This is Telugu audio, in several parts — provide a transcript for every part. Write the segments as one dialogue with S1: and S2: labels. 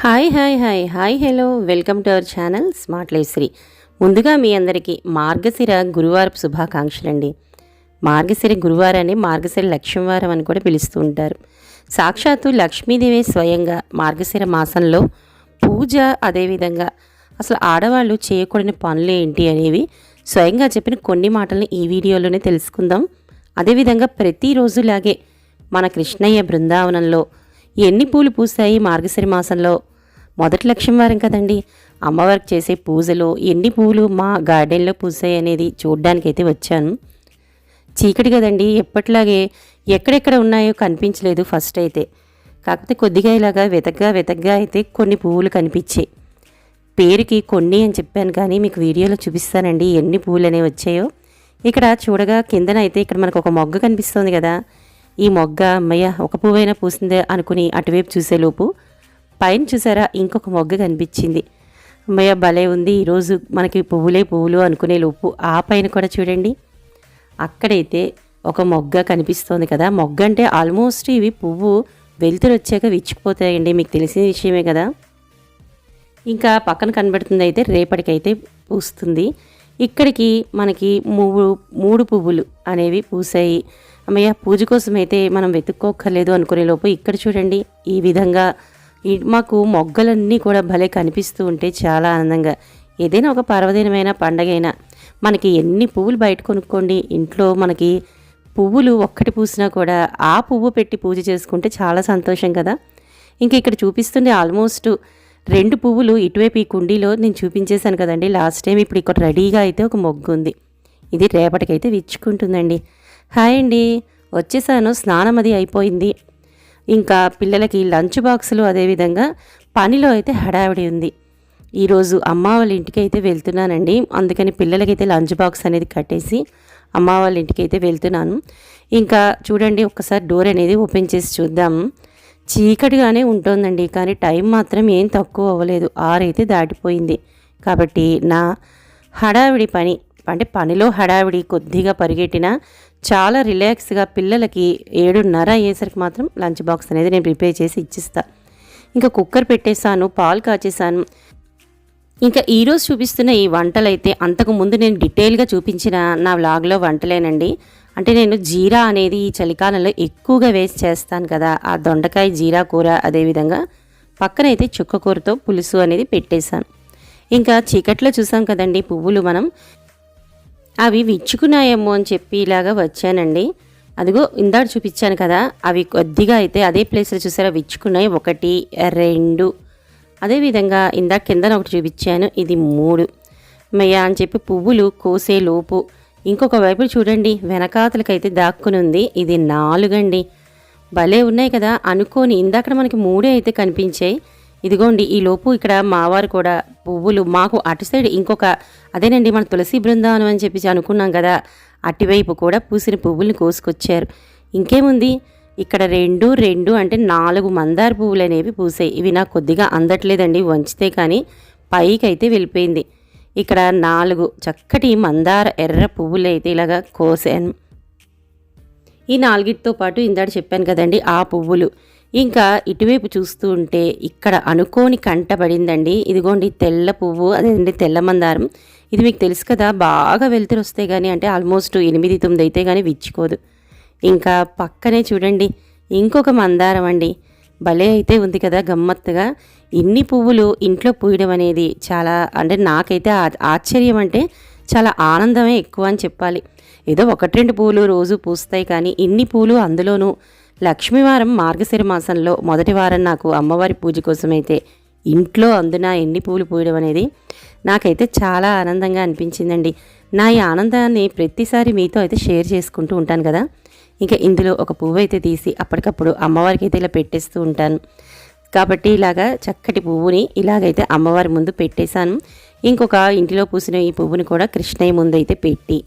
S1: Hi hi hi hi hello welcome to our channel smart life Shri. ముందుగా మీ అందరికీ మార్గశిర గురువారపు శుభాకాంక్షలండి. మార్గశిర గురువారాన్ని మార్గశిర లక్ష్మీవారం అని కూడా పిలుస్తూ ఉంటారు. సాక్షాత్తు లక్ష్మీదేవి స్వయంగా మార్గశిర మాసంలో పూజ, అదేవిధంగా అసలు ఆడవాళ్ళు చేయకూడని పనులు ఏంటి అనేవి స్వయంగా చెప్పిన కొన్ని మాటల్ని ఈ వీడియోలోనే తెలుసుకుందాం. అదేవిధంగా ప్రతిరోజులాగే మన కృష్ణయ్య బృందావనంలో ఎన్ని పూలు పూసాయి మార్గశిర మాసంలో, మొదటి లక్ష్మీవారం కదండి, అమ్మవారికి చేసే పూజలో ఎన్ని పూలు మా గార్డెన్లో పూసాయి అనేది చూడ్డానికైతే వచ్చాను. చీకటి కదండి, ఎప్పటిలాగే ఎక్కడెక్కడ ఉన్నాయో కనిపించలేదు ఫస్ట్ అయితే. కాకపోతే కొద్దిగా ఇలాగా వెతగ్గా అయితే కొన్ని పువ్వులు కనిపించాయి. పేరుకి కొన్ని అని చెప్పాను, కానీ మీకు వీడియోలో చూపిస్తానండి ఎన్ని పువ్వులు అనేవి వచ్చాయో. ఇక్కడ చూడగా కిందన అయితే ఇక్కడ మనకు ఒక మొగ్గ కనిపిస్తుంది కదా, ఈ మొగ్గ అమ్మయ్య ఒక పువ్వైనా పూసిందే అనుకుని అటువైపు చూసేలోపు పైన చూసారా ఇంకొక మొగ్గ కనిపించింది. అమ్మయ్య భలే ఉంది, ఈరోజు మనకి పువ్వులు అనుకునే లోపు ఆ పైన కూడా చూడండి అక్కడైతే ఒక మొగ్గ కనిపిస్తోంది కదా. మొగ్గ అంటే ఆల్మోస్ట్ ఇవి పువ్వు వెలుతురు వచ్చాక విచ్చిపోతాయండి, మీకు తెలిసిన విషయమే కదా. ఇంకా పక్కన కనబడుతుంది అయితే రేపటికైతే పూస్తుంది. ఇక్కడికి మనకి మూడు పువ్వులు అనేవి పూసాయి. అమ్మయ్య పూజ కోసం అయితే మనం వెతుక్కోక్కర్లేదు అనుకునే లోపు ఇక్కడ చూడండి ఈ విధంగా మాకు మొగ్గలన్నీ కూడా భలే కనిపిస్తూ ఉంటే చాలా ఆనందంగా. ఏదైనా ఒక పర్వదినమైన పండగైనా మనకి ఎన్ని పువ్వులు బయట కొనుక్కోండి, ఇంట్లో మనకి పువ్వులు ఒక్కటి పూసినా కూడా ఆ పువ్వు పెట్టి పూజ చేసుకుంటే చాలా సంతోషం కదా. ఇంక ఇక్కడ చూపిస్తుంది ఆల్మోస్ట్ 2 పువ్వులు ఇటువైపు ఈ కుండీలో నేను చూపించేశాను కదండి లాస్ట్ టైం. ఇప్పుడు ఇక్కడ రెడీగా అయితే ఒక మొగ్గు ఉంది, ఇది రేపటికైతే విచ్చుకుంటుందండి. హాయ్ అండి, వచ్చేసాను, స్నానం అది అయిపోయింది. ఇంకా పిల్లలకి లంచ్ బాక్సులు, అదేవిధంగా పనిలో అయితే హడావిడి ఉంది. ఈరోజు అమ్మ వాళ్ళ ఇంటికి అయితే వెళ్తున్నానండి, అందుకని పిల్లలకైతే లంచ్ బాక్స్ అనేది కట్టేసి అమ్మ వాళ్ళ ఇంటికి అయితే వెళ్తున్నాను. ఇంకా చూడండి ఒక్కసారి డోర్ అనేది ఓపెన్ చేసి చూద్దాం. చీకటిగానే ఉంటుందండి, కానీ టైం మాత్రం ఏం తక్కువ అవ్వలేదు, 6 అయితే దాటిపోయింది. కాబట్టి నా హడావిడి పని అంటే పనిలో హడావిడి కొద్దిగా పరిగెట్టిన చాలా రిలాక్స్గా పిల్లలకి 7:30 అయ్యేసరికి మాత్రం లంచ్ బాక్స్ అనేది నేను ప్రిపేర్ చేసి ఇచ్చిస్తా. ఇంకా కుక్కర్ పెట్టేశాను, పాలు కాచేసాను. ఇంకా ఈరోజు చూపిస్తున్న ఈ వంటలు అయితే అంతకుముందు నేను డీటెయిల్గా చూపించిన నా వ్లాగ్లో వంటలేనండి. అంటే నేను జీరా అనేది ఈ చలికాలంలో ఎక్కువగా వేసి చేస్తాను కదా, ఆ దొండకాయ జీరా కూర, అదేవిధంగా పక్కనైతే చుక్క కూరతో పులుసు అనేది పెట్టేశాను. ఇంకా చీకట్లో చూసాం కదండి పువ్వులు, మనం అవి విచ్చుకున్నాయేమో అని చెప్పి ఇలాగా వచ్చానండి. అదిగో ఇందాక చూపించాను కదా, అవి కొద్దిగా అయితే అదే ప్లేస్లో చూసారా విచ్చుకున్నాయి, 1 2, అదేవిధంగా ఇందాక కిందన ఒకటి చూపించాను, ఇది 3 మయ్య అని చెప్పి పువ్వులు కోసే లోపు ఇంకొక వైపు చూడండి వెనకాతలకైతే దాక్కుని ఉంది, ఇది 4 అండి. భలే ఉన్నాయి కదా అనుకోని ఇందాక మనకి 3 అయితే కనిపించాయి. ఇదిగోండి ఈ లోపు ఇక్కడ మావారు కూడా పువ్వులు మాకు అటు సైడ్ ఇంకొక అదేనండి మన తులసి బృందావనం అని చెప్పి అనుకున్నాం కదా, అటువైపు కూడా పూసిన పువ్వుల్ని కోసుకొచ్చారు. ఇంకేముంది ఇక్కడ 2 అంటే 4 మందార పువ్వులు అనేవి పూసాయి. ఇవి నాకు కొద్దిగా అందట్లేదండి, వంచితే కానీ పైకి అయితే వెళ్ళిపోయింది. ఇక్కడ 4 చక్కటి మందార ఎర్ర పువ్వులు అయితే ఇలాగా కోసాను. ఈ 4తో పాటు ఇందాక చెప్పాను కదండి ఆ పువ్వులు. ఇంకా ఇటువైపు చూస్తూ ఉంటే ఇక్కడ అనుకోని కంటపడిందండి, ఇదిగోండి తెల్ల పువ్వు, అదేంటి తెల్ల మందారం. ఇది మీకు తెలుసు కదా, బాగా వెలుతురు వస్తే కానీ అంటే ఆల్మోస్ట్ 8 9 అయితే కానీ విచ్చుకోదు. ఇంకా పక్కనే చూడండి ఇంకొక మందారం అండి, భలే అయితే ఉంది కదా గమ్మత్తుగా. ఇన్ని పువ్వులు ఇంట్లో పూయడం అనేది చాలా అంటే నాకైతే ఆశ్చర్యం, అంటే చాలా ఆనందమే ఎక్కువ అని చెప్పాలి. ఏదో 1 2 పూలు రోజు పూస్తాయి, కానీ ఇన్ని పూలు, అందులోనూ లక్ష్మీవారం మార్గశిర మాసంలో మొదటి వారం నాకు అమ్మవారి పూజ కోసమైతే ఇంట్లో అందున ఎన్ని పూలు పూయడం అనేది నాకైతే చాలా ఆనందంగా అనిపించిందండి. నా ఈ ఆనందాన్ని ప్రతిసారి మీతో అయితే షేర్ చేసుకుంటూ ఉంటాను కదా. ఇంకా ఇందులో ఒక పువ్వు అయితే తీసి అప్పటికప్పుడు అమ్మవారికి అయితే ఇలా పెట్టేస్తూ ఉంటాను. కాబట్టి ఇలాగా చక్కటి పువ్వుని ఇలాగైతే అమ్మవారి ముందు పెట్టేశాను. ఇంకొక ఇంటిలో పూసిన ఈ పువ్వుని కూడా కృష్ణయ్య ముందు అయితే పెట్టి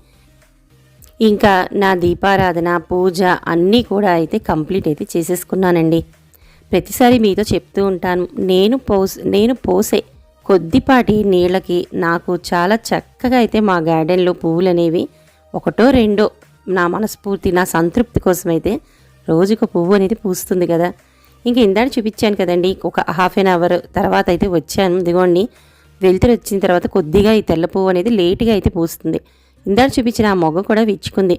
S1: ఇంకా నా దీపారాధన పూజ అన్నీ కూడా అయితే కంప్లీట్ అయితే చేసేసుకున్నానండి. ప్రతిసారి మీతో చెప్తూ ఉంటాను, నేను పోసే కొద్దిపాటి నీళ్ళకి నాకు చాలా చక్కగా అయితే మా గార్డెన్లో పువ్వులు అనేవి 1 2 నా మనస్ఫూర్తి, నా సంతృప్తి కోసమైతే రోజుకు పువ్వు అనేది పూస్తుంది కదా. ఇంక ఇందాక చూపించాను కదండి, ఒక హాఫ్ అన్ అవర్ తర్వాత అయితే వచ్చాను. ఇదిగోండి వెలుతురు వచ్చిన తర్వాత కొద్దిగా ఈ తెల్ల పువ్వు అనేది లేటుగా అయితే పూస్తుంది. ఇందాక చూపించిన ఆ మొగ్గ కూడా విచ్చుకుంది.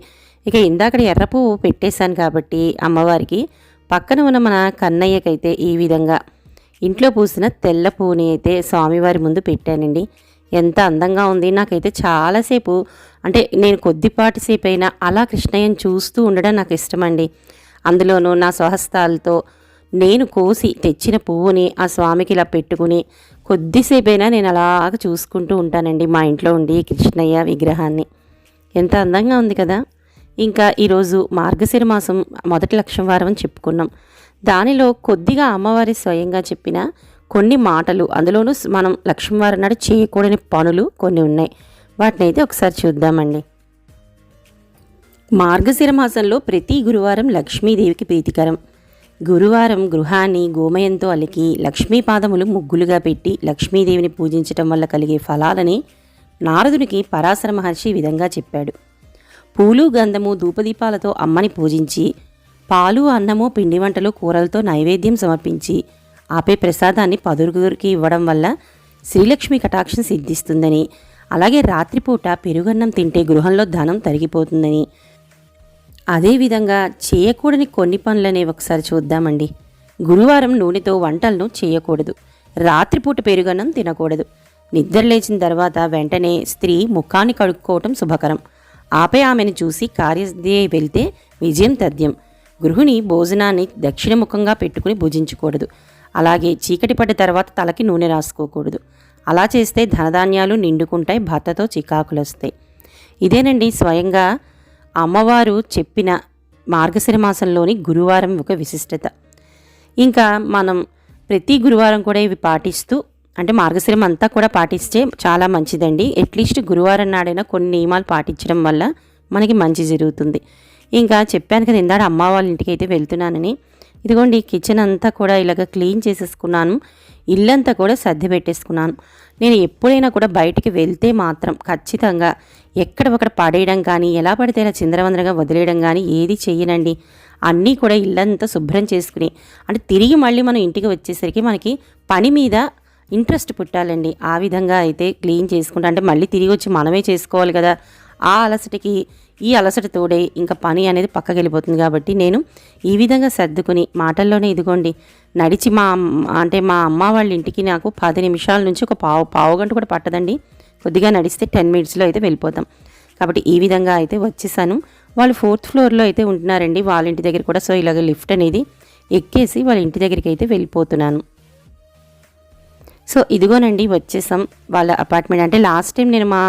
S1: ఇక ఇందాక ఎర్ర పువ్వు పెట్టేశాను కాబట్టి అమ్మవారికి, పక్కన ఉన్న మన కన్నయ్యకైతే ఈ విధంగా ఇంట్లో పూసిన తెల్ల పువ్వుని అయితే స్వామివారి ముందు పెట్టానండి. ఎంత అందంగా ఉంది. నాకైతే చాలాసేపు అంటే నేను కొద్దిపాటి సేపు అయినా అలా కృష్ణయ్యని చూస్తూ ఉండడం నాకు ఇష్టమండి. అందులోనూ నా స్వహస్తాలతో నేను కోసి తెచ్చిన పువ్వుని ఆ స్వామికి ఇలా పెట్టుకుని కొద్దిసేపైనా నేను అలాగ చూసుకుంటూ ఉంటానండి మా ఇంట్లో ఉండి కృష్ణయ్య విగ్రహాన్ని. ఎంత అందంగా ఉంది కదా. ఇంకా ఈరోజు మార్గశిర మాసం మొదటి లక్షం వారం అని చెప్పుకున్నాం. దానిలో కొద్దిగా అమ్మవారి స్వయంగా చెప్పిన కొన్ని మాటలు, అందులోనూ మనం లక్ష్మీ వారం నాడు చేయకూడని పనులు కొన్ని ఉన్నాయి. వాటిని అయితే ఒకసారి చూద్దామండి. మార్గశిర మాసంలో ప్రతి గురువారం లక్ష్మీదేవికి ప్రీతికరం. గురువారం గృహాన్ని గోమయంతో అలికి లక్ష్మీ పాదములు ముగ్గులుగా పెట్టి లక్ష్మీదేవిని పూజించటం వల్ల కలిగే ఫలాలని నారదునికి పరాశర మహర్షి ఈ విధంగా చెప్పాడు. పూలు గంధము ధూపదీపాలతో అమ్మని పూజించి పాలు అన్నము పిండి వంటలు కూరలతో నైవేద్యం సమర్పించి ఆపే ప్రసాదాన్ని పదురుగురికి ఇవ్వడం వల్ల శ్రీలక్ష్మి కటాక్షం సిద్ధిస్తుందని, అలాగే రాత్రిపూట పెరుగన్నం తింటే గృహంలో ధనం తరిగిపోతుందని, అదేవిధంగా చేయకూడని కొన్ని పనులనేవి ఒకసారి చూద్దామండి. గురువారం నూనెతో వంటలను చేయకూడదు. రాత్రిపూట పెరుగన్నం తినకూడదు. నిద్ర లేచిన తర్వాత వెంటనే స్త్రీ ముఖాన్ని కడుక్కోవటం శుభకరం. ఆపై ఆమెను చూసి కార్యసిద్ధి వెళ్తే విజయం తథ్యం. గృహిణి భోజనాన్ని దక్షిణముఖంగా పెట్టుకుని భుజించకూడదు. అలాగే చీకటి పడ్డ తర్వాత తలకి నూనె రాసుకోకూడదు. అలా చేస్తే ధనధాన్యాలు నిండుకుంటాయి, భర్తతో చికాకులు వస్తాయి. ఇదేనండి స్వయంగా అమ్మవారు చెప్పిన మార్గశిర మాసంలోని గురువారం ఒక విశిష్టత. ఇంకా మనం ప్రతి గురువారం కూడా ఇవి పాటిస్తూ, అంటే మార్గశిరం అంతా కూడా పాటిస్తే చాలా మంచిదండి. అట్లీస్ట్ గురువారం నాడైనా కొన్ని నియమాలు పాటించడం వల్ల మనకి మంచి జరుగుతుంది. ఇంకా చెప్పాను కదా ఇందాక అమ్మ వాళ్ళ ఇంటికి అయితే వెళ్తున్నానని. ఇదిగోండి కిచెన్ అంతా కూడా ఇలాగ క్లీన్ చేసేసుకున్నాను. ఇల్లంతా కూడా సర్ది పెట్టేసుకున్నాను. నేను ఎప్పుడైనా కూడా బయటికి వెళ్తే మాత్రం ఖచ్చితంగా ఎక్కడ ఒకటి పడేయడం కానీ, ఎలా పడితే ఇలా చిందరవందరగా వదిలేయడం కానీ ఏది చెయ్యనండి. అన్నీ కూడా ఇల్లంతా శుభ్రం చేసుకుని, అంటే తిరిగి మళ్ళీ మనం ఇంటికి వచ్చేసరికి మనకి పని మీద ఇంట్రెస్ట్ పుట్టాలండి. ఆ విధంగా అయితే క్లీన్ చేసుకుంటా, అంటే మళ్ళీ తిరిగి వచ్చి మనమే చేసుకోవాలి కదా. ఆ అలసటకి ఈ అలసట తోడే ఇంకా పని అనేది పక్కకి వెళ్ళిపోతుంది. కాబట్టి నేను ఈ విధంగా సర్దుకుని మాటల్లోనే ఇదిగోండి నడిచి మా అమ్మ వాళ్ళ ఇంటికి నాకు 10 నిమిషాల నుంచి ఒక పావు గంట కూడా పట్టదండి. కొద్దిగా నడిస్తే 10 మినిట్స్లో అయితే వెళ్ళిపోతాం. కాబట్టి ఈ విధంగా అయితే వచ్చేసాను. వాళ్ళు 4th ఫ్లోర్లో అయితే ఉంటున్నారండి వాళ్ళ ఇంటి దగ్గర కూడా. సో ఇలాగ లిఫ్ట్ అనేది ఎక్కేసి వాళ్ళ ఇంటి దగ్గరికి అయితే వెళ్ళిపోతున్నాను. సో ఇదిగోనండి వచ్చేసాం వాళ్ళ అపార్ట్మెంట్. అంటే లాస్ట్ టైం నేను మా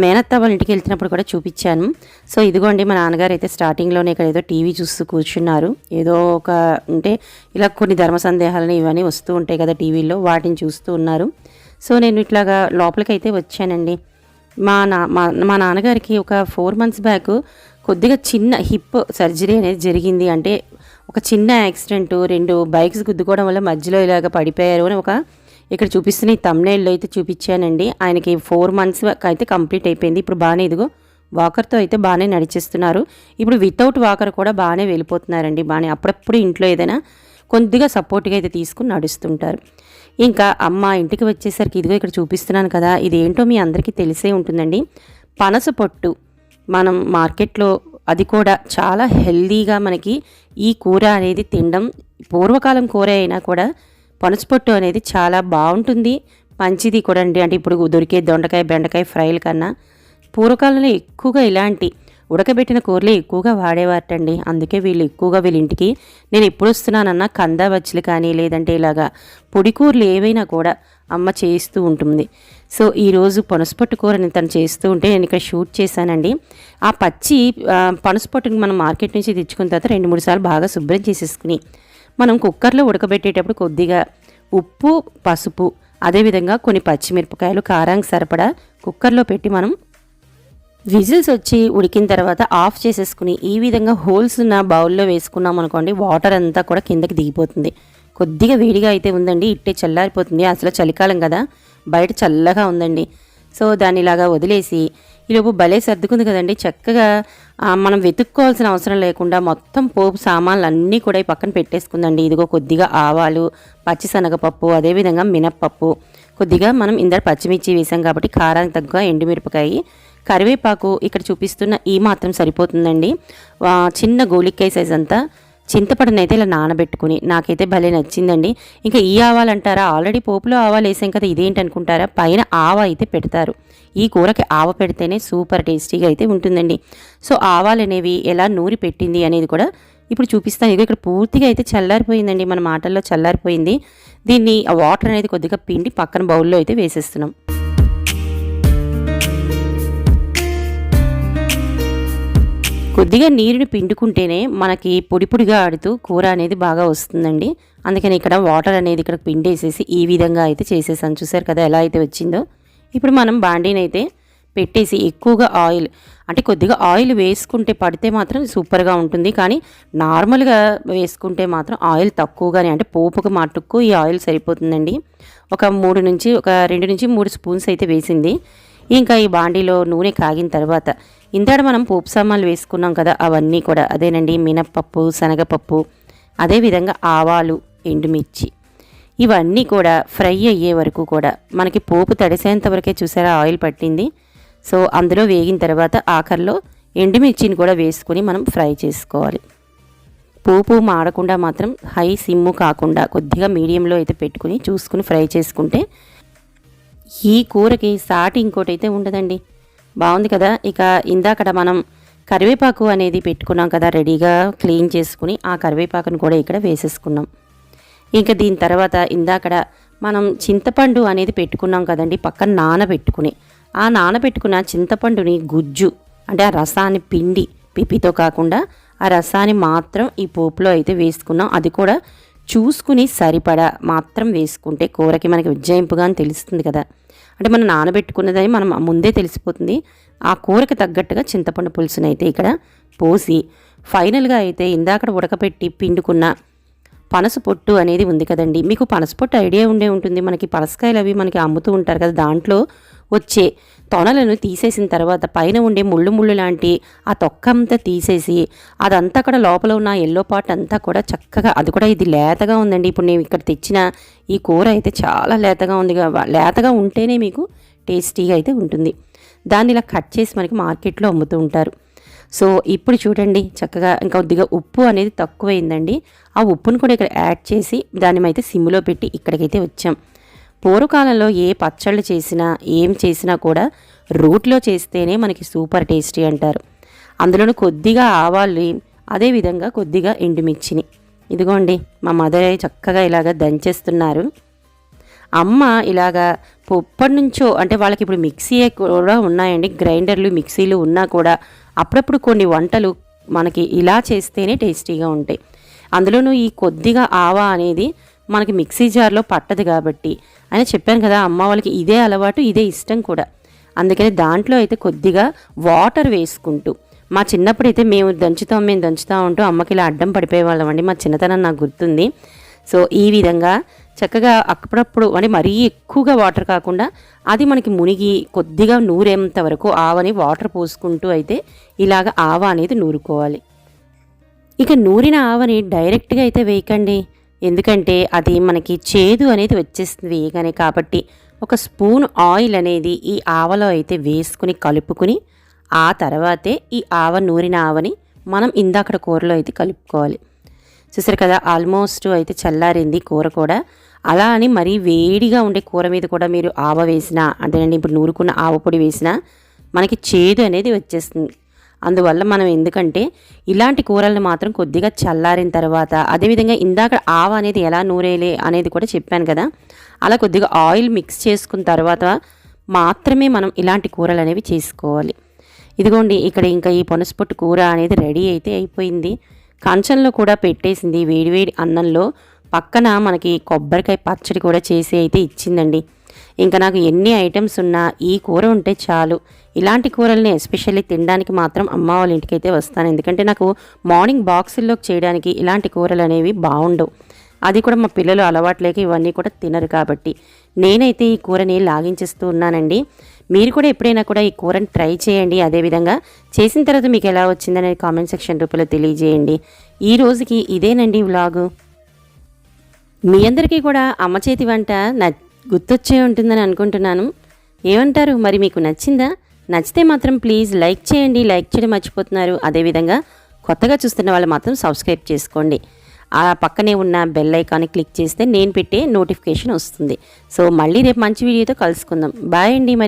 S1: మేనత్త వాళ్ళ ఇంటికి వెళ్తున్నప్పుడు కూడా చూపించాను. సో ఇదిగోండి మా నాన్నగారు అయితే స్టార్టింగ్లోనే ఇక్కడ ఏదో టీవీ చూస్తూ కూర్చున్నారు. ఏదో ఒక అంటే ఇలా కొన్ని ధర్మ సందేహాలని ఇవన్నీ వస్తూ ఉంటాయి కదా టీవీలో, వాటిని చూస్తూ ఉన్నారు. సో నేను ఇట్లాగా లోపలికి అయితే వచ్చానండి. మా నాన్నగారికి ఒక 4 months బ్యాక్ కొద్దిగా చిన్న హిప్ సర్జరీ అనేది జరిగింది. అంటే ఒక చిన్న యాక్సిడెంట్, 2 బైక్స్ గుద్దుకోవడం వల్ల మధ్యలో ఇలాగ పడిపోయారు అని ఒక ఇక్కడ చూపిస్తున్న ఈ థంబ్నెయిల్లో అయితే చూపించానండి. ఆయనకి 4 months అయితే కంప్లీట్ అయిపోయింది. ఇప్పుడు బాగానే ఇదిగో వాకర్తో అయితే బాగానే నడిచేస్తున్నారు. ఇప్పుడు వితౌట్ వాకర్ కూడా బాగానే వెళ్ళిపోతున్నారండి. బాగానే అప్పుడప్పుడు ఇంట్లో ఏదైనా కొద్దిగా సపోర్ట్గా అయితే తీసుకుని నడుస్తుంటారు. ఇంకా అమ్మ ఇంటికి వచ్చేసరికి ఇదిగో ఇక్కడ చూపిస్తున్నాను కదా, ఇదేంటో మీ అందరికీ తెలిసే ఉంటుందండి. పనస పొట్టు మనం మార్కెట్లో అది కూడా చాలా హెల్దీగా మనకి ఈ కూర అనేది తినడం, పూర్వకాలం కూర అయినా కూడా పనసపొట్టు అనేది చాలా బాగుంటుంది, మంచిది కూడా అండి. అంటే ఇప్పుడు దొరికే దొండకాయ బెండకాయ ఫ్రైల కన్నా పూర్వకాలంలో ఎక్కువగా ఇలాంటి ఉడకబెట్టిన కూరలే ఎక్కువగా వాడేవారటండి. అందుకే వీళ్ళు ఎక్కువగా వీళ్ళ ఇంటికి నేను ఎప్పుడు వస్తున్నానన్నా కందా బచ్చలు కానీ లేదంటే ఇలాగా పొడి కూరలు ఏవైనా కూడా అమ్మ చేస్తూ ఉంటుంది. సో ఈరోజు పనసపొట్టు కూరని తను చేస్తూ ఉంటే నేను ఇక్కడ షూట్ చేశానండి. ఆ పచ్చి పనసపొట్టుని మనం మార్కెట్ నుంచి తెచ్చుకున్న తర్వాత 2-3 సార్లు బాగా శుభ్రం చేసేసుకుని మనం కుక్కర్లో ఉడకబెట్టేటప్పుడు కొద్దిగా ఉప్పు పసుపు అదేవిధంగా కొన్ని పచ్చిమిరపకాయలు కారానికి సరిపడా కుక్కర్లో పెట్టి మనం విజిల్స్ వచ్చి ఉడికిన తర్వాత ఆఫ్ చేసేసుకుని ఈ విధంగా హోల్స్ ఉన్న బౌల్లో వేసుకున్నాం అనుకోండి, వాటర్ అంతా కూడా కిందకి దిగిపోతుంది. కొద్దిగా వేడిగా అయితే ఉందండి, ఇట్టే చల్లారిపోతుంది. అసలు చలికాలం కదా, బయట చల్లగా ఉందండి. సో దాన్ని ఇలాగా వదిలేసి ఈలోపు భలే సర్దుకుంది కదండి. చక్కగా మనం వెతుక్కోవాల్సిన అవసరం లేకుండా మొత్తం పోపు సామాన్లు అన్నీ కూడా ఈ పక్కన పెట్టేసుకుందండి. ఇదిగో కొద్దిగా ఆవాలు, పచ్చిశనగపప్పు, అదేవిధంగా మినప్పప్పు, కొద్దిగా మనం ఇందాక పచ్చిమిర్చి వేసాం కాబట్టి కారానికి తగ్గ ఎండుమిరపకాయ, కరివేపాకు ఇక్కడ చూపిస్తున్న ఈ మాత్రం సరిపోతుందండి. చిన్న గోలిక్కాయ సైజ్ అంతా చింతపండుని అయితే ఇలా నానబెట్టుకుని నాకైతే భలే నచ్చిందండి. ఇంకా ఈ ఆవాలంటారా, ఆల్రెడీ పోపులో ఆవాలు వేసాం కదా, ఇదేంటి అనుకుంటారా, పైన ఆవ అయితే పెడతారు. ఈ కూరకి ఆవ పెడితేనే సూపర్ టేస్టీగా అయితే ఉంటుందండి. సో ఆవాలు అనేవి ఎలా నూరి పెట్టింది అనేది కూడా ఇప్పుడు చూపిస్తాను. ఇక ఇక్కడ పూర్తిగా అయితే చల్లారిపోయిందండి, మన మాటల్లో చల్లారిపోయింది. దీన్ని ఆ వాటర్ అనేది కొద్దిగా పిండి పక్కన బౌల్లో అయితే వేసేస్తున్నాం. కొద్దిగా నీరుని పిండుకుంటేనే మనకి పొడి పొడిగా ఆడుతూ కూర అనేది బాగా వస్తుందండి. అందుకని ఇక్కడ వాటర్ అనేది ఇక్కడ పిండేసేసి ఈ విధంగా అయితే చేసేసాను. చూసారు కదా ఎలా అయితే వచ్చిందో. ఇప్పుడు మనం బాండీని అయితే పెట్టేసి ఎక్కువగా ఆయిల్, అంటే కొద్దిగా ఆయిల్ వేసుకుంటే పడితే మాత్రం సూపర్గా ఉంటుంది. కానీ నార్మల్గా వేసుకుంటే మాత్రం ఆయిల్ తక్కువగానే, అంటే పోపుకు మట్టుకు ఈ ఆయిల్ సరిపోతుందండి. ఒక 2 నుంచి 3 స్పూన్స్ అయితే వేసింది. ఇంకా ఈ బాండీలో నూనె కాగిన తర్వాత ఇందాక మనం పోపు సామాన్లు వేసుకున్నాం కదా, అవన్నీ కూడా అదేనండి, మినప్పప్పు, శనగపప్పు, అదేవిధంగా ఆవాలు, ఎండుమిర్చి, ఇవన్నీ కూడా ఫ్రై అయ్యే వరకు కూడా మనకి పోపు తడిసేంత వరకే చూసారా ఆయిల్ పట్టింది. సో అందులో వేగిన తర్వాత ఆఖరిలో ఎండుమిర్చిని కూడా వేసుకుని మనం ఫ్రై చేసుకోవాలి. పోపు మాడకుండా మాత్రం హై సిమ్ము కాకుండా కొద్దిగా మీడియంలో అయితే పెట్టుకుని చూసుకుని ఫ్రై చేసుకుంటే ఈ కూరకి సాటి ఇంకోటి అయితే ఉండదండి. బాగుంది కదా. ఇక ఇందాకడ మనం కరివేపాకు అనేది పెట్టుకున్నాం కదా, రెడీగా క్లీన్ చేసుకుని ఆ కరివేపాకును కూడా ఇక్కడ వేసేసుకున్నాం. ఇంకా దీని తర్వాత ఇందాకడ మనం చింతపండు అనేది పెట్టుకున్నాం కదండి, పక్కన నానబెట్టుకుని ఆ నానబెట్టుకున్న చింతపండుని గుజ్జు, అంటే ఆ రసాన్ని పిండి, పిప్పితో కాకుండా ఆ రసాన్ని మాత్రం ఈ పోపులో అయితే వేసుకున్నాం. అది కూడా చూసుకుని సరిపడా మాత్రం వేసుకుంటే కూరకి మనకి ఉజ్జాయింపుగా అని తెలుస్తుంది కదా. అంటే మనం నానబెట్టుకున్నదని మనం ముందే తెలిసిపోతుంది. ఆ కూరకి తగ్గట్టుగా చింతపండు పులుసుని అయితే ఇక్కడ పోసి ఫైనల్గా అయితే ఇందాక ఉడకపెట్టి పిండుకున్న పనస పొట్టు అనేది ఉంది కదండి, మీకు పనస పొట్టు ఐడియా ఉంటుంది. మనకి పనసకాయలు అవి మనకి అమ్ముతూ ఉంటారు కదా, దాంట్లో వచ్చే తొనలను తీసేసిన తర్వాత పైన ఉండే ముళ్ళు లాంటి ఆ తొక్క అంతా తీసేసి అదంతా కూడా లోపల ఉన్న ఎల్లో పార్ట్ అంతా కూడా చక్కగా, అది కూడా ఇది లేతగా ఉందండి. ఇప్పుడు నేను ఇక్కడ తెచ్చిన ఈ కూర అయితే చాలా లేతగా ఉంది. లేతగా ఉంటేనే మీకు టేస్టీగా అయితే ఉంటుంది. దాన్ని ఇలా కట్ చేసి మనకి మార్కెట్లో అమ్ముతూ ఉంటారు. సో ఇప్పుడు చూడండి చక్కగా ఇంకా కొద్దిగా ఉప్పు అనేది తక్కువైందండి. ఆ ఉప్పును కూడా ఇక్కడ యాడ్ చేసి దాన్ని అయితే సిమ్లో పెట్టి ఇక్కడికైతే వచ్చాం. పూర్వకాలంలో ఏ పచ్చళ్ళు చేసినా ఏం చేసినా కూడా రోట్లో చేస్తేనే మనకి సూపర్ టేస్టీ అంటారు. అందులోనూ కొద్దిగా ఆవాలు, అదేవిధంగా కొద్దిగా ఎండుమిర్చిని ఇదిగోండి మా మదర్ చక్కగా ఇలాగ దంచేస్తున్నారు. అమ్మ ఇలాగా ఎప్పటి నుంచో, అంటే వాళ్ళకి ఇప్పుడు మిక్సీ కూడా ఉన్నాయండి, గ్రైండర్లు మిక్సీలు ఉన్నా కూడా అప్పుడప్పుడు కొన్ని వంటలు మనకి ఇలా చేస్తేనే టేస్టీగా ఉంటాయి. అందులోనూ ఈ కొద్దిగా ఆవా అనేది మనకి మిక్సీ జార్లో పట్టదు కాబట్టి అని చెప్పాను కదా, అమ్మ వాళ్ళకి ఇదే అలవాటు, ఇదే ఇష్టం కూడా. అందుకని దాంట్లో అయితే కొద్దిగా వాటర్ వేసుకుంటూ, మా చిన్నప్పుడైతే మేము దంచుతూ ఉంటూ అమ్మకి ఇలా అడ్డం పడిపోయేవాళ్ళం అండి. మా చిన్నతనం నాకు గుర్తుంది. సో ఈ విధంగా చక్కగా అప్పుడప్పుడు, అంటే మరీ ఎక్కువగా వాటర్ కాకుండా అది మనకి మునిగి కొద్దిగా నూరేంత వరకు ఆవని వాటర్ పోసుకుంటూ అయితే ఇలాగ ఆవ అనేది నూరుకోవాలి. ఇక నూరిన ఆవని డైరెక్ట్గా అయితే వేయకండి, ఎందుకంటే అది మనకి చేదు అనేది వచ్చేస్తుంది వేయగానే. కాబట్టి ఒక స్పూన్ ఆయిల్ అనేది ఈ ఆవలో అయితే వేసుకుని కలుపుకుని ఆ తర్వాతే ఈ నూరిన ఆవని మనం ఇందాకడ కూరలో అయితే కలుపుకోవాలి. చూసారు కదా, ఆల్మోస్ట్ అయితే చల్లారింది కూర కూడా. అలా అని మరీ వేడిగా ఉండే కూర మీద కూడా మీరు ఆవ వేసినా, అంతేనండి ఇప్పుడు నూరుకున్న ఆవ పొడి వేసినా మనకి చేదు అనేది వచ్చేస్తుంది. అందువల్ల మనం ఎందుకంటే ఇలాంటి కూరలను మాత్రం కొద్దిగా చల్లారిన తర్వాత, అదేవిధంగా ఇందాక ఆవ అనేది ఎలా నూరేలే అనేది కూడా చెప్పాను కదా, అలా కొద్దిగా ఆయిల్ మిక్స్ చేసుకున్న తర్వాత మాత్రమే మనం ఇలాంటి కూరలు అనేవి చేసుకోవాలి. ఇదిగోండి ఇక్కడ ఇంకా ఈ పనసపొట్టు కూర అనేది రెడీ అయితే అయిపోయింది. కంచంలో కూడా పెట్టేసింది వేడివేడి అన్నంలో. పక్కన మనకి కొబ్బరికాయ పచ్చడి కూడా చేసి అయితే ఇచ్చిందండి. ఇంకా నాకు ఎన్ని ఐటమ్స్ ఉన్నా ఈ కూర ఉంటే చాలు. ఇలాంటి కూరల్ని ఎస్పెషల్లీ తినడానికి మాత్రం అమ్మ వాళ్ళ ఇంటికి అయితే వస్తాను. ఎందుకంటే నాకు మార్నింగ్ బాక్సుల్లోకి చేయడానికి ఇలాంటి కూరలు అనేవి బాగుండవు. అది కూడా మా పిల్లలు అలవాటు లేక ఇవన్నీ కూడా తినరు కాబట్టి నేనైతే ఈ కూరని లాగించేస్తూ ఉన్నానండి. మీరు కూడా ఎప్పుడైనా కూడా ఈ కూరని ట్రై చేయండి. అదేవిధంగా చేసిన తర్వాత మీకు ఎలా వచ్చిందనేది కామెంట్ సెక్షన్ రూపంలో తెలియజేయండి. ఈ రోజుకి ఇదేనండి వ్లాగు. మీ అందరికీ కూడా అమ్మ చేతి వంట గుర్తొచ్చే ఉంటుందని అనుకుంటున్నాను. ఏమంటారు? మరి మీకు నచ్చిందా? నచ్చితే మాత్రం ప్లీజ్ లైక్ చేయండి. లైక్ చేయడం మర్చిపోతున్నారు. అదేవిధంగా కొత్తగా చూస్తున్న వాళ్ళు మాత్రం సబ్స్క్రైబ్ చేసుకోండి. ఆ పక్కనే ఉన్న బెల్ ఐకాన్ని క్లిక్ చేస్తే నేను పెట్టే నోటిఫికేషన్ వస్తుంది. సో మళ్ళీ రేపు మంచి వీడియోతో కలుసుకుందాం. బాయ్ అండి. మరి